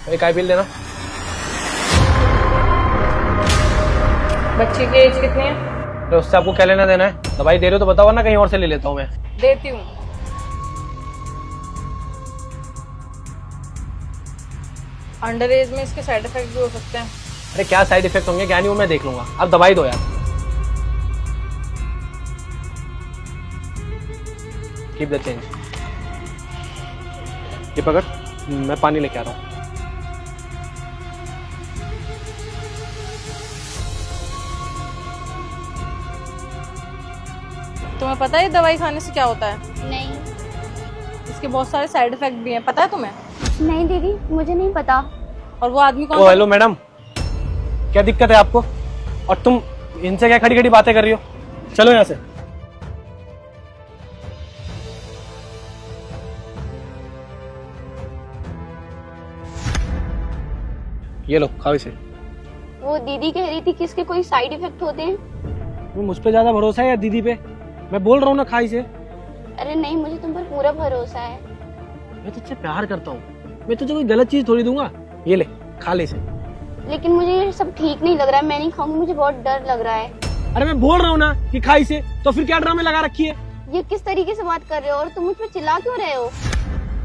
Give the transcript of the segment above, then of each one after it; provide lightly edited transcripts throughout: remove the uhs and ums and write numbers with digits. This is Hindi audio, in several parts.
एक आई बिल देना। बच्चे की एज कितनी है? तो उससे आपको क्या लेना देना है? दवाई दे रहे हो तो बताओ ना, कहीं और से ले लेता हूँ मैं। देती हूँ। अंडर एज में इसके साइड इफेक्ट भी हो सकते हैं। अरे क्या साइड इफेक्ट होंगे, क्या नहीं, वो मैं देख लूंगा। आप दवाई दो यार। Keep the change. ये पकड़, मैं पानी लेके आ रहा हूँ। तुम्हें पता है ये दवाई खाने से क्या होता है? नहीं। इसके बहुत सारे साइड इफेक्ट भी हैं, पता है तुम्हें? नहीं दीदी, मुझे नहीं पता। और वो आदमी कौन ओ था? हेलो मैडम, क्या दिक्कत है आपको? और तुम इनसे क्या खड़ी खड़ी बातें कर रही हो? चलो यहाँ से। ये लो, खाओ इसे। वो दीदी कह रही थी कि इसके कोई साइड इफेक्ट होते हैं। वो मुझ पे ज्यादा भरोसा है या दीदी पे? मैं बोल रहा हूँ ना, खा इसे। अरे नहीं, मुझे तुम पर पूरा भरोसा है। मैं तुझसे प्यार करता हूँ, मैं तुझे कोई गलत चीज थोड़ी दूंगा। ये ले, खा ले इसे। लेकिन मुझे ये सब ठीक नहीं लग रहा है, मैं नहीं खाऊंगी, मुझे बहुत डर लग रहा है। अरे मैं बोल रहा हूँ ना कि खा इसे, तो फिर क्या ड्रामे लगा रखी है? ये किस तरीके से बात कर रहे हो और तुम मुझ पर चिल्ला क्यों रहे हो?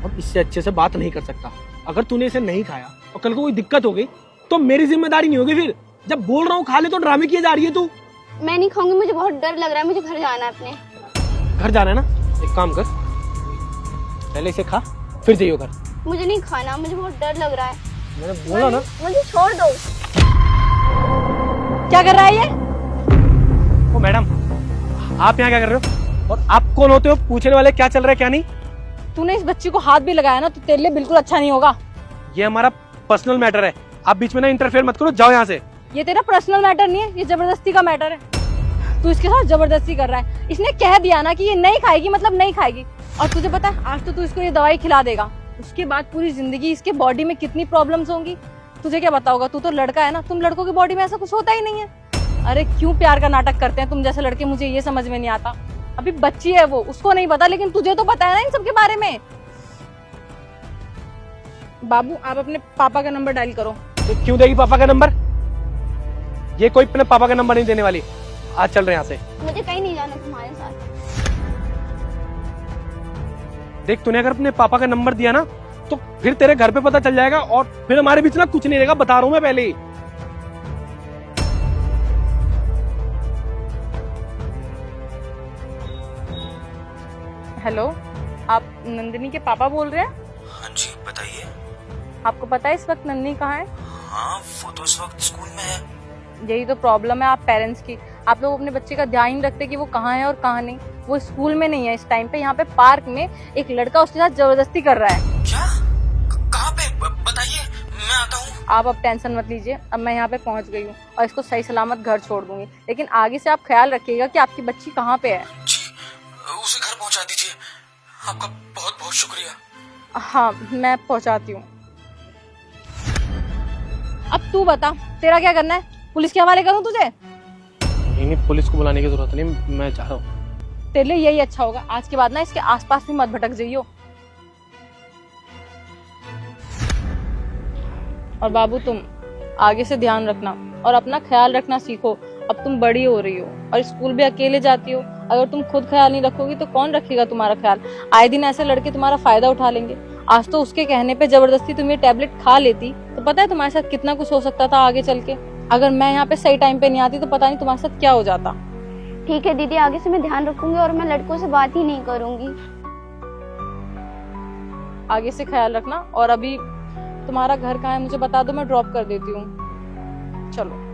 अब इससे अच्छे से बात नहीं कर सकता। अगर तूने इसे नहीं खाया और कल को कोई दिक्कत हो गई तो मेरी जिम्मेदारी नहीं होगी फिर। जब बोल रहा हूँ खा ले तो ड्रामे किए जा रही है तू। मैं नहीं खाऊंगी, मुझे बहुत डर लग रहा है, मुझे घर जाना है अपने। घर जाना है ना? एक काम कर, पहले इसे खा, फिर जाइयो घर। मुझे नहीं खाना, मुझे बहुत डर लग रहा है। मैंने बोला ना। मुझे छोड़ दो। क्या कर रहा है ये? ओ मैडम, आप यहाँ क्या कर रहे हो? और आप कौन होते हो पूछने वाले क्या चल रहा है क्या नहीं? तूने इस बच्ची को हाथ भी लगाया ना तो तेरे लिए बिल्कुल अच्छा नहीं होगा। ये हमारा पर्सनल मैटर है, आप बीच में ना इंटरफेयर मत करो, जाओ यहाँ से। ये तेरा पर्सनल मैटर नहीं है, ये जबरदस्ती का मैटर है। तू इसके साथ जबरदस्ती कर रहा है। इसने कह दिया ना कि ये नहीं खाएगी मतलब नहीं खाएगी। और तुझे पता है आज तो तू इसको ये दवाई खिला देगा, उसके बाद पूरी जिंदगी इसके बॉडी में कितनी प्रॉब्लम्स होंगी तुझे क्या बताओगा? तू तो लड़का है ना, तुम लड़कों की बॉडी में ऐसा कुछ होता ही नहीं है। अरे क्यों प्यार का नाटक करते हैं तुम जैसे लड़के, मुझे ये समझ में नहीं आता। अभी बच्ची है वो, उसको नहीं पता, लेकिन तुझे तो पता है ना इन सब के बारे में। बाबू आप अपने पापा का नंबर डायल करो। ये क्यों देगी पापा का नंबर? ये कोई अपने पापा का नंबर नहीं देने वाली। आज चल रहे हैं यहाँ से। मुझे कहीं नहीं जाना तुम्हारे साथ। देख, तूने अगर अपने पापा का नंबर दिया ना तो फिर तेरे घर पे पता चल जाएगा और फिर हमारे बीच ना कुछ नहीं रहेगा, बता रहा हूं मैं पहले ही। हेलो, आप नंदिनी के पापा बोल रहे हैं? हाँ जी, बताइए। आपको पता है इस वक्त नंदिनी कहाँ है? हाँ, वो तो इस वक्त स्कूल में है। यही तो प्रॉब्लम है आप पेरेंट्स की। आप लोग अपने बच्चे का ध्यान नहीं रखते कि वो कहाँ है और कहाँ नहीं। वो स्कूल में नहीं है इस टाइम पे, यहाँ पे पार्क में एक लड़का उसके साथ जबरदस्ती कर रहा है। क्या? कहाँ पे? बताइए, मैं आता हूँ। आप अब टेंशन मत लीजिए, अब मैं यहाँ पे पहुँच गई हूँ और इसको सही सलामत घर छोड़ दूंगी। लेकिन आगे से आप ख्याल रखिएगा कि आपकी बच्ची कहाँ पे है। जी, उसे घर पहुँचा दीजिए। आपका बहुत बहुत शुक्रिया। हाँ, मैं पहुँचाती हूँ। अब तू बता, तेरा क्या करना है? पुलिस के हवाले करूँ तुझे? नहीं, पुलिस को बुलाने की जरूरत नहीं, मैं जा रहा हूँ। तेरे लिए यही अच्छा होगा। आज के बाद ना इसके आसपास भी मत भटक जाइयो। और बाबू तुम आगे से ध्यान रखना और अपना ख्याल रखना सीखो। अब तुम बड़ी हो रही हो और स्कूल भी अकेले जाती हो। अगर तुम खुद ख्याल नहीं रखोगी तो कौन रखेगा तुम्हारा ख्याल? आए दिन ऐसे लड़के तुम्हारा फायदा उठा लेंगे। आज तो उसके कहने पे जबरदस्ती तुम ये टैबलेट खा लेती तो पता है तुम्हारे साथ कितना कुछ हो सकता था आगे चल के। अगर मैं यहाँ पे सही टाइम पे नहीं आती तो पता नहीं तुम्हारे साथ क्या हो जाता। ठीक है दीदी, आगे से मैं ध्यान रखूंगी और मैं लड़कों से बात ही नहीं करूंगी। आगे से ख्याल रखना। और अभी तुम्हारा घर कहाँ है मुझे बता दो, मैं ड्रॉप कर देती हूँ। चलो।